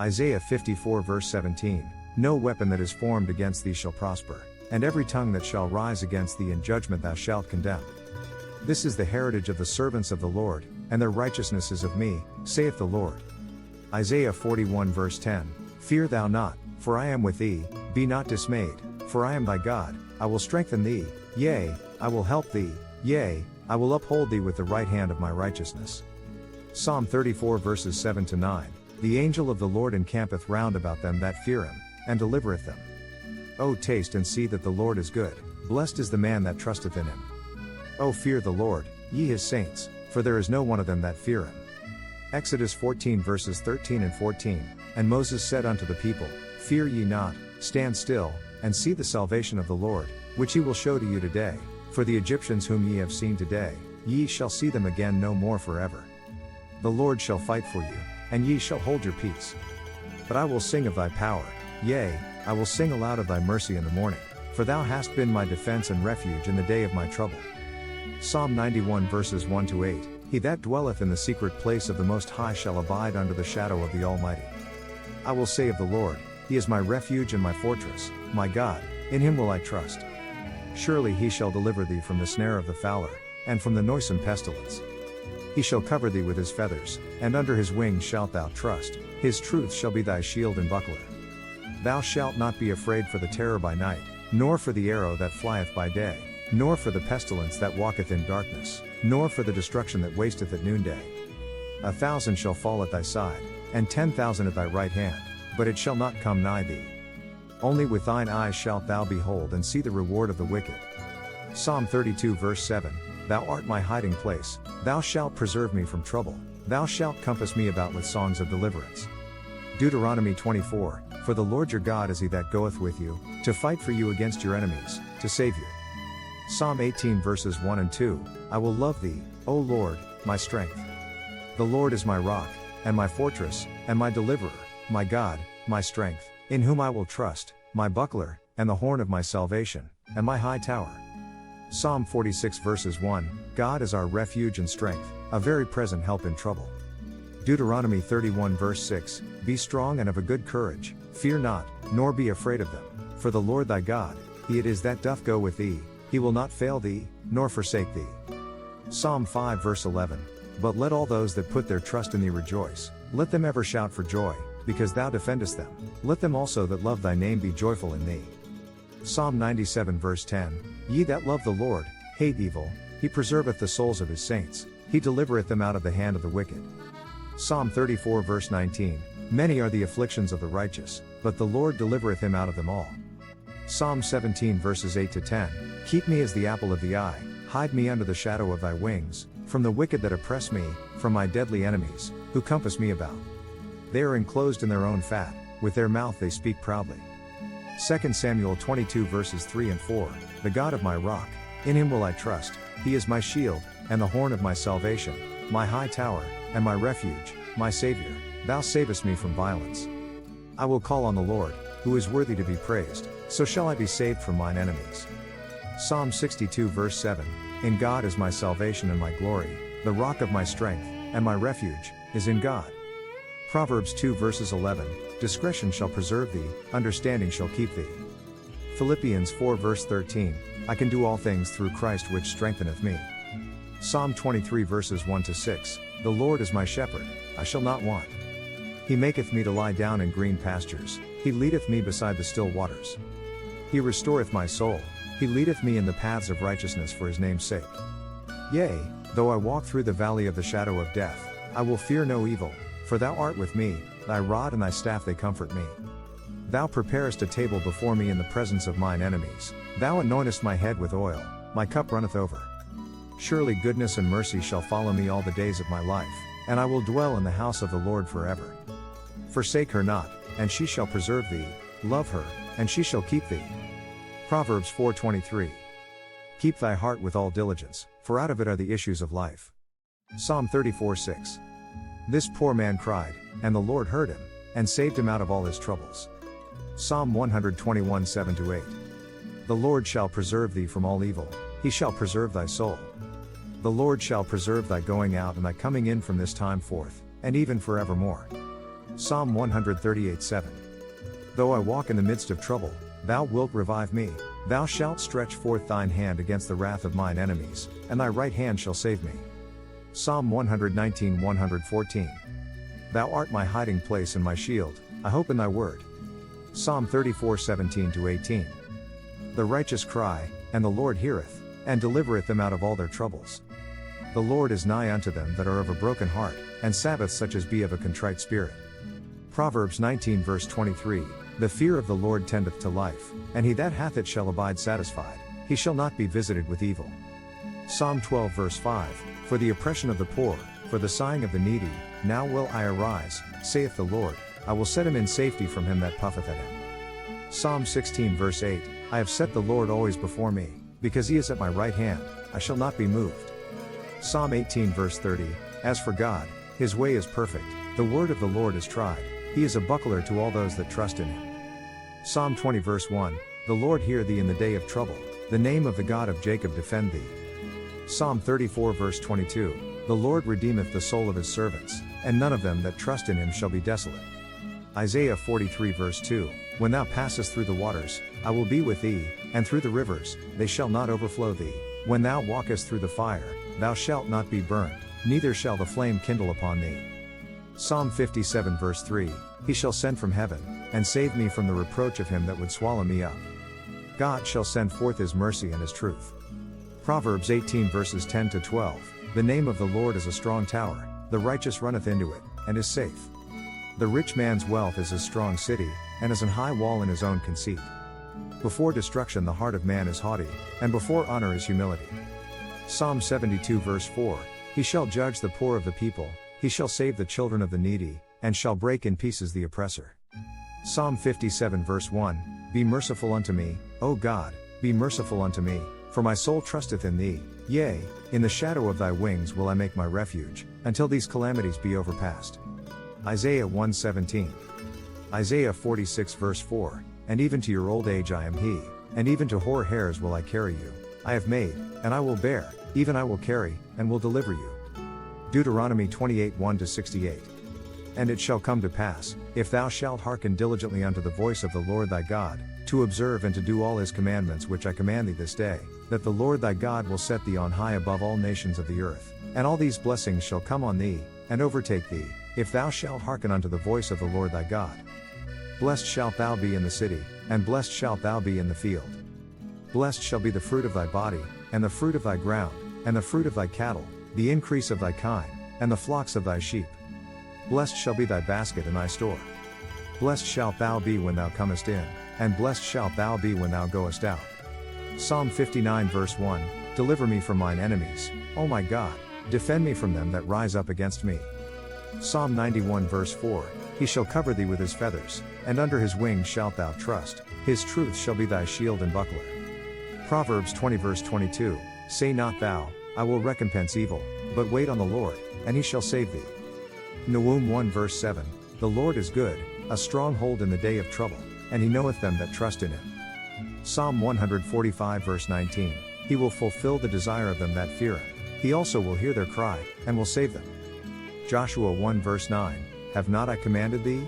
Isaiah 54 verse 17, No weapon that is formed against thee shall prosper, and every tongue that shall rise against thee in judgment thou shalt condemn. This is the heritage of the servants of the Lord, and their righteousness is of me, saith the Lord. Isaiah 41 verse 10, Fear thou not, for I am with thee, be not dismayed, for I am thy God, I will strengthen thee, yea, I will help thee, yea, I will uphold thee with the right hand of my righteousness. Psalm 34 verses 7 to 9, The angel of the Lord encampeth round about them that fear him, and delivereth them. O taste and see that the Lord is good, blessed is the man that trusteth in him. O fear the Lord, ye his saints, for there is no one of them that fear him. Exodus 14 verses 13 and 14, And Moses said unto the people, Fear ye not, stand still, and see the salvation of the Lord, which he will show to you today, for the Egyptians whom ye have seen today, ye shall see them again no more forever. The Lord shall fight for you, and ye shall hold your peace. But I will sing of thy power, yea, I will sing aloud of thy mercy in the morning, for thou hast been my defense and refuge in the day of my trouble. Psalm 91 verses 1 to 8, He that dwelleth in the secret place of the Most High shall abide under the shadow of the Almighty. I will say of the Lord, He is my refuge and my fortress, my God, in him will I trust. Surely he shall deliver thee from the snare of the fowler, and from the noisome pestilence. He shall cover thee with his feathers, and under his wings shalt thou trust, his truth shall be thy shield and buckler. Thou shalt not be afraid for the terror by night, nor for the arrow that flieth by day, nor for the pestilence that walketh in darkness, nor for the destruction that wasteth at noonday. 1,000 shall fall at thy side, and 10,000 at thy right hand, but it shall not come nigh thee. Only with thine eyes shalt thou behold and see the reward of the wicked. Psalm 32 verse 7, Thou art my hiding place, thou shalt preserve me from trouble, thou shalt compass me about with songs of deliverance. Deuteronomy 24, For the Lord your God is he that goeth with you, to fight for you against your enemies, to save you. Psalm 18 verses 1 and 2, I will love thee, O Lord, my strength. The Lord is my rock, and my fortress, and my deliverer, my God, my strength, in whom I will trust, my buckler, and the horn of my salvation, and my high tower. Psalm 46 verses 1, God is our refuge and strength, a very present help in trouble. Deuteronomy 31 verse 6, Be strong and of a good courage, fear not, nor be afraid of them, for the Lord thy God, he it is that doth go with thee, he will not fail thee, nor forsake thee. Psalm 5 verse 11, But let all those that put their trust in thee rejoice, let them ever shout for joy, because thou defendest them, let them also that love thy name be joyful in thee. Psalm 97 verse 10, Ye that love the Lord, hate evil, he preserveth the souls of his saints, he delivereth them out of the hand of the wicked. Psalm 34 verse 19, Many are the afflictions of the righteous, but the Lord delivereth him out of them all. Psalm 17 verses 8 to 10, Keep me as the apple of the eye, hide me under the shadow of thy wings, from the wicked that oppress me, from my deadly enemies, who compass me about. They are enclosed in their own fat, with their mouth they speak proudly. 2 Samuel 22 verses 3 and 4, The God of my rock, in him will I trust, he is my shield, and the horn of my salvation, my high tower, and my refuge, my Savior, thou savest me from violence. I will call on the Lord, who is worthy to be praised, so shall I be saved from mine enemies. Psalm 62 verse 7, In God is my salvation and my glory, the rock of my strength, and my refuge, is in God. Proverbs 2 verses 11, Discretion shall preserve thee, understanding shall keep thee. Philippians 4 verse 13, I can do all things through Christ which strengtheneth me. Psalm 23 verses 1 to 6, The Lord is my shepherd, I shall not want. He maketh me to lie down in green pastures, he leadeth me beside the still waters. He restoreth my soul, he leadeth me in the paths of righteousness for his name's sake. Yea, though I walk through the valley of the shadow of death, I will fear no evil, for thou art with me, thy rod and thy staff they comfort me. Thou preparest a table before me in the presence of mine enemies, thou anointest my head with oil, my cup runneth over. Surely goodness and mercy shall follow me all the days of my life, and I will dwell in the house of the Lord forever. Forsake her not, and she shall preserve thee, love her, and she shall keep thee. Proverbs 4:23. Keep thy heart with all diligence, for out of it are the issues of life. Psalm 34:6. This poor man cried, and the Lord heard him, and saved him out of all his troubles. Psalm 121:7-8. The Lord shall preserve thee from all evil, he shall preserve thy soul. The Lord shall preserve thy going out and thy coming in from this time forth, and even forevermore. Psalm 138:7. Though I walk in the midst of trouble, thou wilt revive me. Thou shalt stretch forth thine hand against the wrath of mine enemies, and thy right hand shall save me. Psalm 119:114. Thou art my hiding place and my shield, I hope in thy word. Psalm 34:17-18. The righteous cry, and the Lord heareth, and delivereth them out of all their troubles. The Lord is nigh unto them that are of a broken heart, and saveth such as be of a contrite spirit. Proverbs 19:23. The fear of the Lord tendeth to life, and he that hath it shall abide satisfied, he shall not be visited with evil. Psalm 12:5. For the oppression of the poor, for the sighing of the needy, now will I arise, saith the Lord, I will set him in safety from him that puffeth at him. Psalm 16:8. I have set the Lord always before me, because he is at my right hand, I shall not be moved. Psalm 18:30. As for God, his way is perfect, the word of the Lord is tried, he is a buckler to all those that trust in him. Psalm 20:1. The Lord hear thee in the day of trouble, the name of the God of Jacob defend thee. Psalm 34:22. The Lord redeemeth the soul of his servants, and none of them that trust in him shall be desolate. Isaiah 43:2. When thou passest through the waters, I will be with thee, and through the rivers, they shall not overflow thee. When thou walkest through the fire, thou shalt not be burned, neither shall the flame kindle upon thee. Psalm 57:3. He shall send from heaven, and save me from the reproach of him that would swallow me up. God shall send forth his mercy and his truth. Proverbs 18:10-12. The name of the Lord is a strong tower, the righteous runneth into it, and is safe. The rich man's wealth is a strong city, and is an high wall in his own conceit. Before destruction the heart of man is haughty, and before honor is humility. Psalm 72:4. He shall judge the poor of the people, he shall save the children of the needy, and shall break in pieces the oppressor. Psalm 57:1. Be merciful unto me, O God, be merciful unto me, for my soul trusteth in thee, yea, in the shadow of thy wings will I make my refuge, until these calamities be overpast. Isaiah 1:17. Isaiah 46:4. And even to your old age I am he, and even to hoar hairs will I carry you. I have made, and I will bear, even I will carry, and will deliver you. Deuteronomy 28:1-68. And it shall come to pass, if thou shalt hearken diligently unto the voice of the Lord thy God, to observe and to do all his commandments which I command thee this day, that the Lord thy God will set thee on high above all nations of the earth, and all these blessings shall come on thee, and overtake thee, if thou shalt hearken unto the voice of the Lord thy God. Blessed shalt thou be in the city, and blessed shalt thou be in the field. Blessed shall be the fruit of thy body, and the fruit of thy ground, and the fruit of thy cattle, the increase of thy kine, and the flocks of thy sheep. Blessed shall be thy basket and thy store. Blessed shalt thou be when thou comest in, and blessed shalt thou be when thou goest out. Psalm 59:1. Deliver me from mine enemies, O my God, defend me from them that rise up against me. Psalm 91:4. He shall cover thee with his feathers, and under his wings shalt thou trust, his truth shall be thy shield and buckler. Proverbs 20:22. Say not thou, I will recompense evil, but wait on the Lord, and he shall save thee. Nahum 1:7. The Lord is good, a stronghold in the day of trouble, and he knoweth them that trust in him. Psalm 145:19. He will fulfill the desire of them that fear him, he also will hear their cry, and will save them. Joshua 1:9. Have not I commanded thee?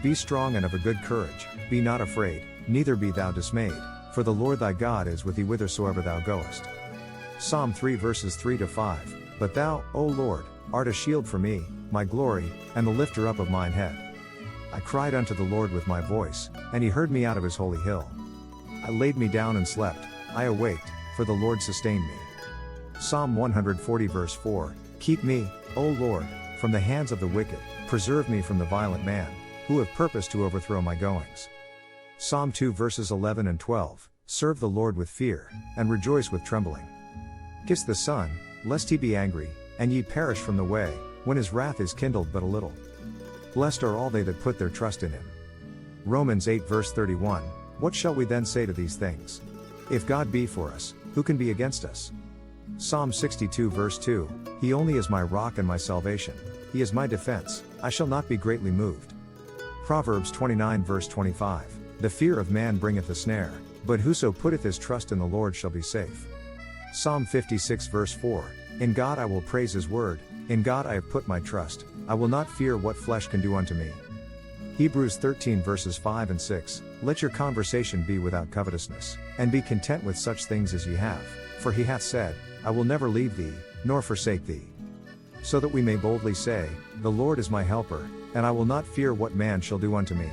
Be strong and of a good courage, be not afraid, neither be thou dismayed, for the Lord thy God is with thee whithersoever thou goest. Psalm 3:3-5. But thou, O Lord, art a shield for me, my glory, and the lifter up of mine head. I cried unto the Lord with my voice, and he heard me out of his holy hill. I laid me down and slept, I awaked, for the Lord sustained me. Psalm 140:4. Keep me, O Lord, from the hands of the wicked, preserve me from the violent man, who have purposed to overthrow my goings. Psalm 2:11-12. Serve the Lord with fear, and rejoice with trembling. Kiss the Son, lest he be angry, and ye perish from the way, when his wrath is kindled but a little. Blessed are all they that put their trust in him. Romans 8:31. What shall we then say to these things? If God be for us, who can be against us? Psalm 62:2. He only is my rock and my salvation, he is my defense, I shall not be greatly moved. Proverbs 29:25. The fear of man bringeth a snare, but whoso putteth his trust in the Lord shall be safe. Psalm 56:4. In God I will praise his word, in God I have put my trust, I will not fear what flesh can do unto me. Hebrews 13 verses 5 and 6, let your conversation be without covetousness, and be content with such things as ye have, for he hath said, I will never leave thee, nor forsake thee. So that we may boldly say, the Lord is my helper, and I will not fear what man shall do unto me.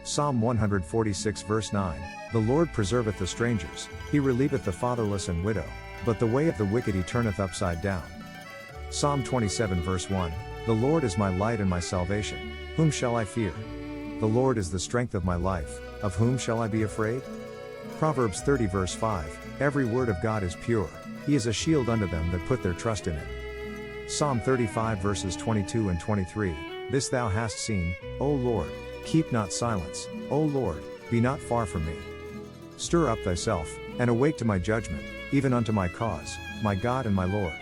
Psalm 146 verse 9, the Lord preserveth the strangers, he relieveth the fatherless and widow, but the way of the wicked he turneth upside down. Psalm 27 verse 1, the Lord is my light and my salvation, whom shall I fear? The Lord is the strength of my life, of whom shall I be afraid? Proverbs 30 verse 5, every word of God is pure, he is a shield unto them that put their trust in him. Psalm 35 verses 22 and 23, this thou hast seen, O Lord, keep not silence, O Lord, be not far from me. Stir up thyself, and awake to my judgment, even unto my cause, my God and my Lord.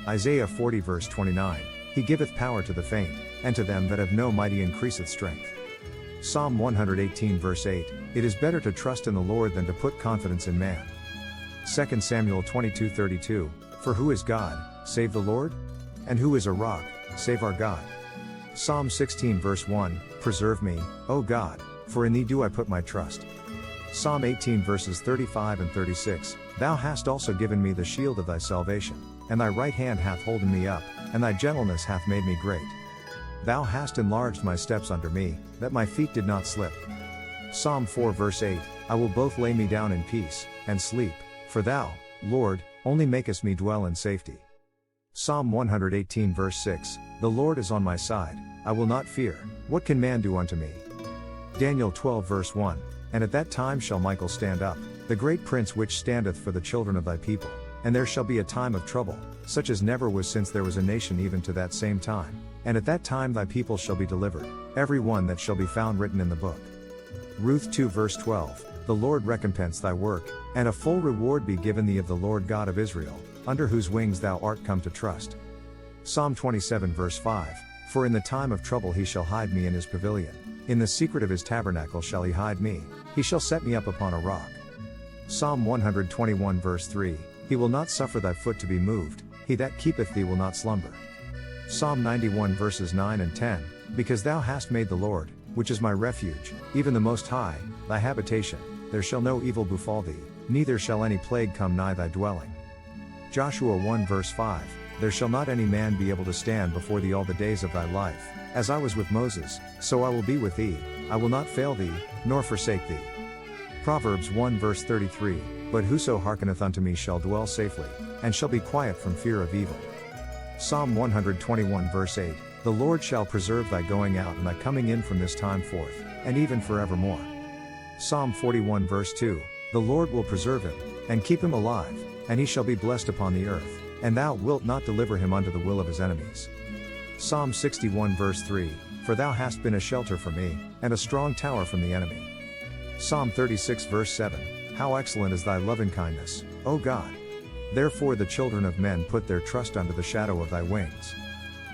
Isaiah 40 verse 29, he giveth power to the faint, and to them that have no mighty increaseth strength. Psalm 118 verse 8, it is better to trust in the Lord than to put confidence in man. 2 Samuel 22:32, for who is God, save the Lord? And who is a rock, save our God? Psalm 16 verse 1, preserve me, O God, for in thee do I put my trust. Psalm 18 verses 35 and 36, thou hast also given me the shield of thy salvation, and thy right hand hath holden me up, and thy gentleness hath made me great. Thou hast enlarged my steps under me, that my feet did not slip. Psalm 4 verse 8, I will both lay me down in peace, and sleep, for thou, Lord, only makest me dwell in safety. Psalm 118 verse 6, the Lord is on my side, I will not fear, what can man do unto me? Daniel 12 verse 1, and at that time shall Michael stand up, the great prince which standeth for the children of thy people, and there shall be a time of trouble, such as never was since there was a nation even to that same time, and at that time thy people shall be delivered, every one that shall be found written in the book. Ruth 2 verse 12, the Lord recompense thy work, and a full reward be given thee of the Lord God of Israel, under whose wings thou art come to trust. Psalm 27 verse 5, for in the time of trouble he shall hide me in his pavilion, in the secret of his tabernacle shall he hide me, he shall set me up upon a rock. Psalm 121 verse 3, he will not suffer thy foot to be moved, he that keepeth thee will not slumber. Psalm 91 verses 9 and 10, because thou hast made the Lord, which is my refuge, even the Most High, thy habitation, there shall no evil befall thee, neither shall any plague come nigh thy dwelling. Joshua 1 verse 5, there shall not any man be able to stand before thee all the days of thy life, as I was with Moses, so I will be with thee, I will not fail thee, nor forsake thee. Proverbs 1 verse 33, but whoso hearkeneth unto me shall dwell safely, and shall be quiet from fear of evil. Psalm 121 verse 8, the Lord shall preserve thy going out and thy coming in from this time forth, and even forevermore. Psalm 41 verse 2, the Lord will preserve him, and keep him alive, and he shall be blessed upon the earth, and thou wilt not deliver him unto the will of his enemies. Psalm 61 verse 3, for thou hast been a shelter for me, and a strong tower from the enemy. Psalm 36 verse 7, how excellent is thy lovingkindness, O God! Therefore the children of men put their trust under the shadow of thy wings.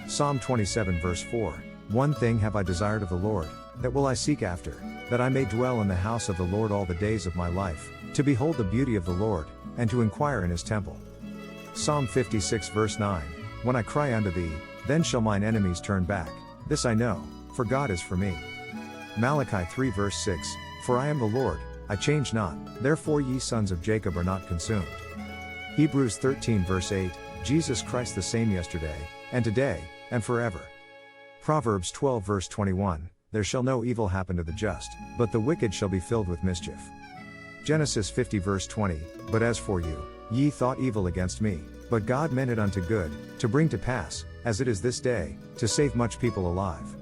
Psalm 27 verse 4, one thing have I desired of the Lord, that will I seek after, that I may dwell in the house of the Lord all the days of my life, to behold the beauty of the Lord, and to inquire in his temple. Psalm 56 verse 9, when I cry unto thee, then shall mine enemies turn back, this I know, for God is for me. Malachi 3 verse 6, for I am the Lord, I change not, therefore ye sons of Jacob are not consumed. Hebrews 13 verse 8, Jesus Christ the same yesterday, and today, and forever. Proverbs 12 verse 21, there shall no evil happen to the just, but the wicked shall be filled with mischief. Genesis 50 verse 20, but as for you, ye thought evil against me, but God meant it unto good, to bring to pass, as it is this day, to save much people alive.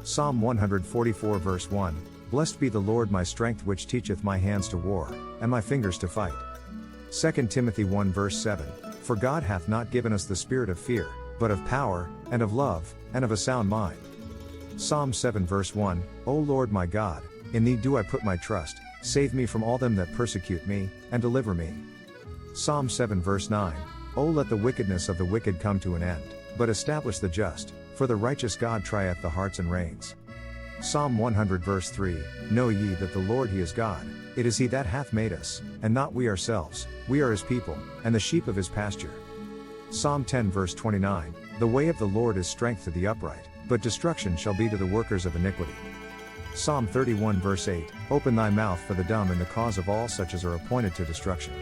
Psalm 144 verse 1, blessed be the Lord my strength which teacheth my hands to war, and my fingers to fight. 2 Timothy 1 verse 7, for God hath not given us the spirit of fear, but of power, and of love, and of a sound mind. Psalm 7 verse 1, O Lord my God, in thee do I put my trust, save me from all them that persecute me, and deliver me. Psalm 7 verse 9, O let the wickedness of the wicked come to an end, but establish the just, for the righteous God trieth the hearts and reins. Psalm 100 verse 3, know ye that the Lord he is God, it is he that hath made us, and not we ourselves, we are his people, and the sheep of his pasture. Psalm 10 verse 29, the way of the Lord is strength to the upright, but destruction shall be to the workers of iniquity. Psalm 31 verse 8, Open thy mouth for the dumb in the cause of all such as are appointed to destruction.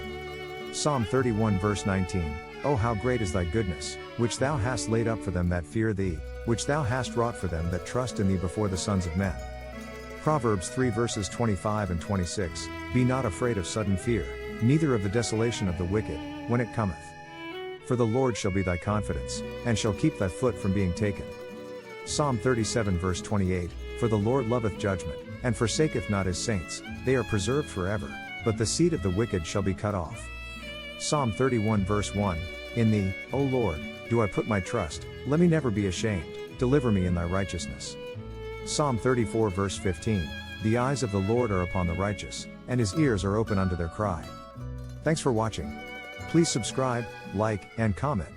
Psalm 31 verse 19, O how great is thy goodness, which thou hast laid up for them that fear thee, which thou hast wrought for them that trust in thee before the sons of men. Proverbs 3 verses 25 and 26, Be not afraid of sudden fear, neither of the desolation of the wicked, when it cometh. For the Lord shall be thy confidence, and shall keep thy foot from being taken. Psalm 37 verse 28, For the Lord loveth judgment, and forsaketh not his saints, they are preserved forever, but the seed of the wicked shall be cut off. Psalm 31 verse 1, In thee, O Lord, do I put my trust, let me never be ashamed, deliver me in thy righteousness. Psalm 34 verse 15, The eyes of the Lord are upon the righteous, and his ears are open unto their cry. Thanks for watching. Please subscribe, like, and comment.